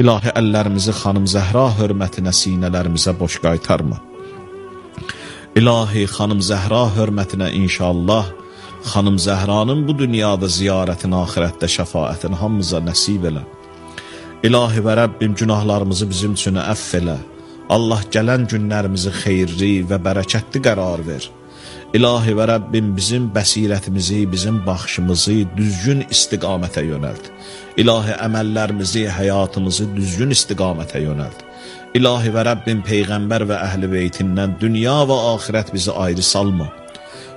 İlahi əllərimizi xanım Zəhra hörmətinə sinələrimizə boş qaytarma. İlahi xanım Zəhra hörmətinə inşallah xanım Zəhranın bu dünyada ziyarətin, axirətdə şəfaətin hamımıza nəsib elə. İlahi və Rəbbim günahlarımızı bizim üçün əff elə. Allah gələn günlərimizi xeyirli və bərəkətli qərar ver. İlahi və Rəbbim bizim bəsirətimizi, bizim baxışımızı düzgün istiqamətə yönəlt. İlahi əməllərimizi, həyatımızı düzgün istiqamətə yönəlt. İlahi və Rəbbim Peyğəmbər və əhl-i beytindən dünya və axirət bizi ayrı salma.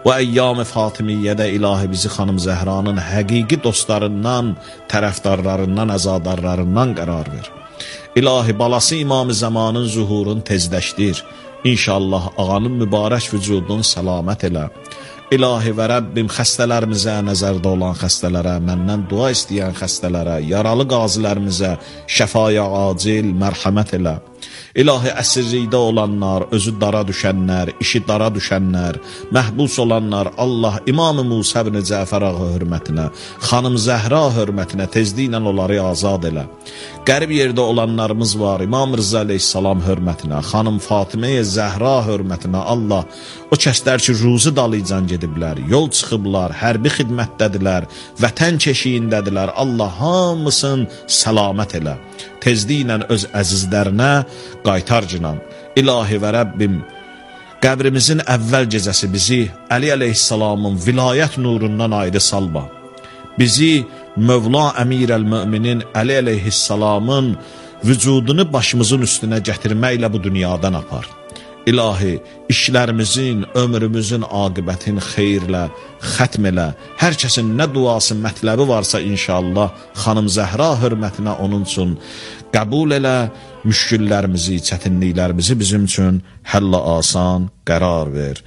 Və əyyam-ı Fatimiyyədə ilahi bizi xanım Zəhranın həqiqi dostlarından, tərəfdarlarından, əzadarlarından qərar ver. İlahi balası İmam-ı Zamanın zuhurunu tezləşdir. İnşallah ağanın mübarək vücudunu səlamət elə. İlahi və Rəbbim xəstələrimizə, nəzərdə olan xəstələrə, məndən dua istəyən xəstələrə, yaralı qazilərimizə şəfaya acil mərhəmət elə. İlahi əsirlikdə olanlar, özü dara düşənlər, işi dara düşənlər, məhbus olanlar, Allah İmam-ı Musa ibn Cəfər ağa hörmətinə, xanım Zəhra hörmətinə tezliklə onları azad elə. Qərib yerdə olanlarımız var, İmam Rıza aleyhissalam hörmətinə, xanım Fatiməyə Zəhra hörmətinə, Allah o kəslər ki, ruzi dalıcan gediblər, yol çıxıblar, hərbi xidmətdədirlər, vətən keşiyindədirlər, Allah hamısın səlamət elə. Tezliklə öz əzizlərinə qaytar cinan. İlahi və Rəbbim, qəbrimizin əvvəl gecəsi bizi Əli əleyhissalamın vilayət nurundan ayrı salma. Bizi Mövla Əmir-əl-Müminin Əli əleyhissalamın vücudunu başımızın üstünə gətirməklə bu dünyadan apar. İlahi, işlərimizin, ömrümüzün aqibətin xeyirlə, xətm elə. Hər kəsin nə duası, mətləbi varsa inşallah xanım Zəhra hörmətinə onun üçün qəbul elə. Müşküllərimizi, çətinliklərimizi bizim üçün həll-i asan qərar ver.